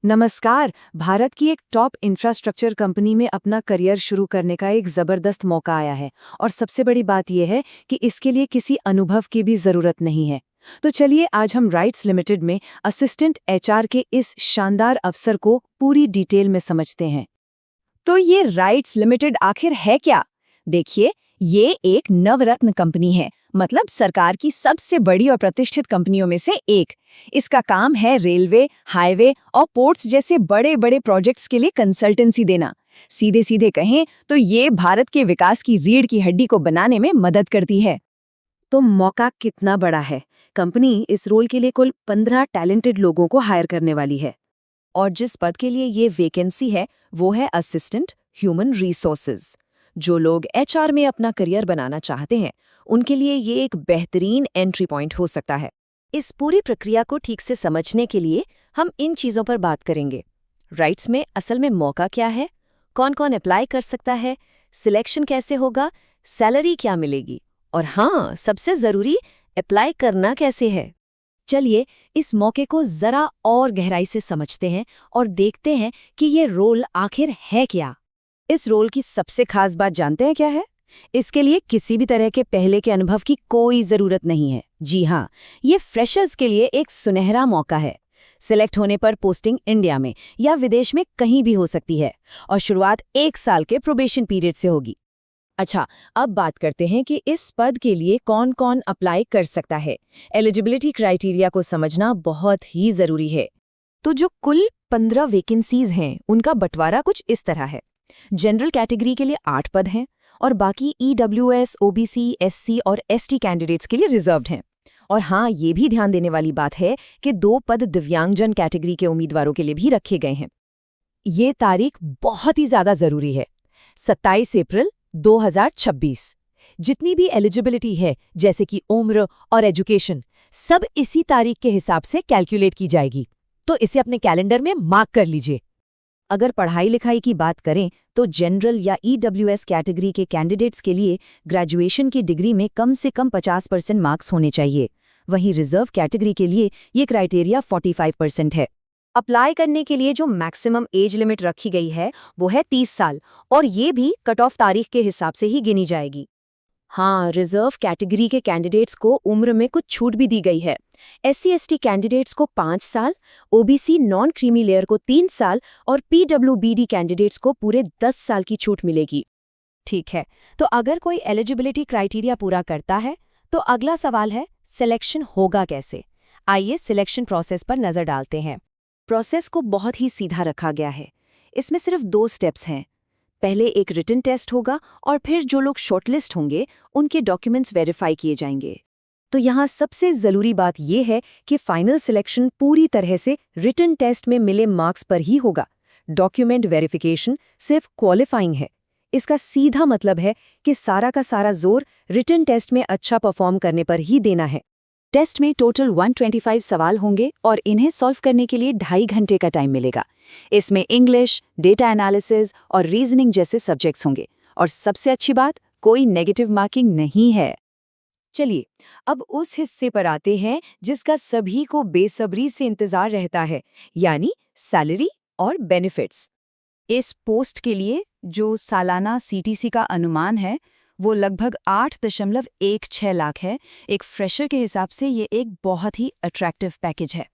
नमस्कार। भारत की एक टॉप इंफ्रास्ट्रक्चर कंपनी में अपना करियर शुरू करने का एक जबरदस्त मौका आया है और सबसे बड़ी बात यह है कि इसके लिए किसी अनुभव की भी जरूरत नहीं है। तो चलिए आज हम राइट्स लिमिटेड में असिस्टेंट एचआर के इस शानदार अवसर को पूरी डिटेल में समझते हैं। तो ये राइट्स लिमिटेड आखिर है क्या? देखिए, ये एक नवरत्न कंपनी है, मतलब सरकार की सबसे बड़ी और प्रतिष्ठित कंपनियों में से एक। इसका काम है रेलवे, हाईवे और पोर्ट्स जैसे बड़े बड़े प्रोजेक्ट्स के लिए कंसल्टेंसी देना। सीधे सीधे कहें तो ये भारत के विकास की रीढ़ की हड्डी को बनाने में मदद करती है। तो मौका कितना बड़ा है। कंपनी इस रोल के लिए कुल 15 टैलेंटेड लोगों को हायर करने वाली है। और जिस पद के लिए ये वैकेंसी है वो है असिस्टेंट ह्यूमन रिसोर्सेज। जो लोग एचआर में अपना करियर बनाना चाहते हैं उनके लिए ये एक बेहतरीन एंट्री पॉइंट हो सकता है। इस पूरी प्रक्रिया को ठीक से समझने के लिए हम इन चीज़ों पर बात करेंगे। राइट्स में असल में मौका क्या है, कौन कौन अप्लाई कर सकता है, सिलेक्शन कैसे होगा, सैलरी क्या मिलेगी और हाँ, सबसे ज़रूरी, अप्लाई करना कैसे है। चलिए इस मौके को ज़रा और गहराई से समझते हैं और देखते हैं कि ये रोल आखिर है क्या। इस रोल की सबसे खास बात जानते हैं क्या है? इसके लिए किसी भी तरह के पहले के अनुभव की कोई जरूरत नहीं है। जी हाँ, ये फ्रेशर्स के लिए एक सुनहरा मौका है। सिलेक्ट होने पर पोस्टिंग इंडिया में या विदेश में कहीं भी हो सकती है और शुरुआत 1 साल के प्रोबेशन पीरियड से होगी। अच्छा, अब बात करते हैं कि इस पद के लिए कौन कौन अप्लाई कर सकता है। एलिजिबिलिटी क्राइटेरिया को समझना बहुत ही जरूरी है। तो जो कुल 15 वैकेंसीज हैं उनका बंटवारा कुछ इस तरह है। जनरल कैटेगरी के लिए 8 पद हैं और बाकी ईडब्ल्यूएस, ओबीसी, एससी और एसटी कैंडिडेट्स के लिए रिजर्व्ड हैं। और हाँ, ये भी ध्यान देने वाली बात है कि 2 पद दिव्यांगजन कैटेगरी के उम्मीदवारों के लिए भी रखे गए हैं। ये तारीख बहुत ही ज्यादा जरूरी है, 27 अप्रैल 2026। जितनी भी एलिजिबिलिटी है जैसे कि उम्र और एजुकेशन, सब इसी तारीख के हिसाब से कैलकुलेट की जाएगी। तो इसे अपने कैलेंडर में मार्क कर लीजिए। अगर पढ़ाई लिखाई की बात करें तो जनरल या ईडब्ल्यूएस कैटेगरी के कैंडिडेट्स के लिए ग्रेजुएशन की डिग्री में कम से कम 50% मार्क्स होने चाहिए। वहीं रिजर्व कैटेगरी के लिए ये क्राइटेरिया 45% है। अप्लाई करने के लिए जो मैक्सिमम एज लिमिट रखी गई है वो है 30 साल और ये भी कट ऑफ तारीख के हिसाब से ही गिनी जाएगी। हाँ, रिजर्व कैटेगरी के कैंडिडेट्स को उम्र में कुछ छूट भी दी गई है। एससी/एसटी कैंडिडेट्स को 5 साल, ओबीसी नॉन क्रीमी लेयर को 3 साल और पीडब्ल्यूबीडी कैंडिडेट्स को पूरे 10 साल की छूट मिलेगी। ठीक है, तो अगर कोई एलिजिबिलिटी क्राइटेरिया पूरा करता है तो अगला सवाल है सिलेक्शन होगा कैसे। आइए सिलेक्शन प्रोसेस पर नज़र डालते हैं। प्रोसेस को बहुत ही सीधा रखा गया है। इसमें सिर्फ 2 स्टेप्स हैं। पहले एक रिटन टेस्ट होगा और फिर जो लोग शॉर्टलिस्ट होंगे उनके डॉक्यूमेंट्स वेरीफाई किए जाएंगे। तो यहाँ सबसे ज़रूरी बात यह है कि फाइनल सिलेक्शन पूरी तरह से रिटन टेस्ट में मिले मार्क्स पर ही होगा। डॉक्यूमेंट वेरिफिकेशन सिर्फ क्वालिफाइंग है। इसका सीधा मतलब है कि सारा का सारा जोर रिटन टेस्ट में अच्छा परफॉर्म करने पर ही देना है। टेस्ट में टोटल 125 सवाल होंगे और इन्हें सॉल्व करने के लिए 2.5 घंटे का टाइम मिलेगा। इसमें इंग्लिश, डेटा एनालिसिस और रीजनिंग जैसे सब्जेक्ट्स होंगे और सबसे अच्छी बात, कोई नेगेटिव मार्किंग नहीं है। चलिए अब उस हिस्से पर आते हैं जिसका सभी को बेसब्री से इंतजार रहता है, यानी सैलरी और बेनिफिट्स। इस पोस्ट के लिए जो सालाना सीटीसी का अनुमान है वो लगभग 8.16 लाख है। एक फ्रेशर के हिसाब से ये एक बहुत ही अट्रैक्टिव पैकेज है।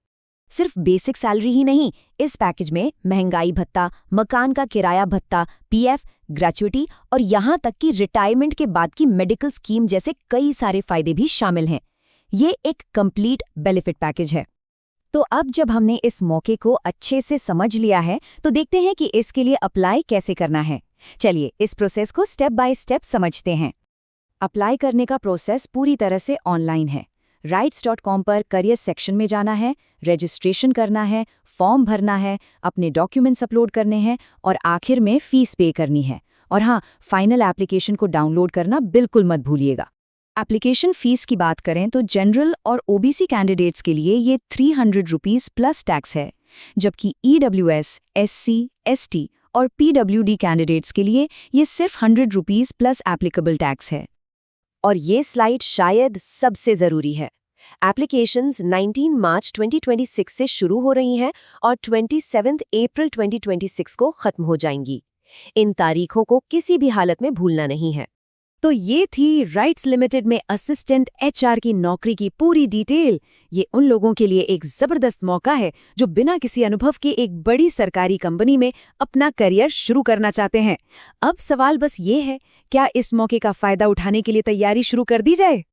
सिर्फ बेसिक सैलरी ही नहीं, इस पैकेज में महंगाई भत्ता, मकान का किराया भत्ता, पीएफ, ग्रेच्युटी और यहाँ तक कि रिटायरमेंट के बाद की मेडिकल स्कीम जैसे कई सारे फायदे भी शामिल हैं। ये एक कंप्लीट बेनिफिट पैकेज है। तो अब जब हमने इस मौके को अच्छे से समझ लिया है तो देखते हैं कि इसके लिए अप्लाई कैसे करना है। चलिए इस प्रोसेस को स्टेप बाय स्टेप समझते हैं। अप्लाई करने का प्रोसेस पूरी तरह से ऑनलाइन है। rights.com पर करियर सेक्शन में जाना है, रजिस्ट्रेशन करना है, फॉर्म भरना है, अपने डॉक्यूमेंट्स अपलोड करने हैं और आखिर में फीस पे करनी है। और हाँ, फाइनल एप्लीकेशन को डाउनलोड करना बिल्कुल मत भूलिएगा। एप्लीकेशन फीस की बात करें तो जनरल और ओबीसी कैंडिडेट्स के लिए ये 300 रुपीज़ प्लस टैक्स है, जबकि ईडब्ल्यूएस, एससी, एसटी और पीडब्ल्यूडी कैंडिडेट्स के लिए ये सिर्फ 100 रुपीज़ प्लस एप्लीकेबल टैक्स है। और ये स्लाइड शायद सबसे ज़रूरी है। एप्लीकेशंस 19 मार्च 2026 से शुरू हो रही हैं और 27 अप्रैल 2026 को खत्म हो जाएंगी। इन तारीखों को किसी भी हालत में भूलना नहीं है। तो ये थी राइट्स लिमिटेड में असिस्टेंट एचआर की नौकरी की पूरी डिटेल। ये उन लोगों के लिए एक जबरदस्त मौका है जो बिना किसी अनुभव के एक बड़ी सरकारी कंपनी में अपना करियर शुरू करना चाहते हैं। अब सवाल बस ये है, क्या इस मौके का फायदा उठाने के लिए तैयारी शुरू कर दी जाए?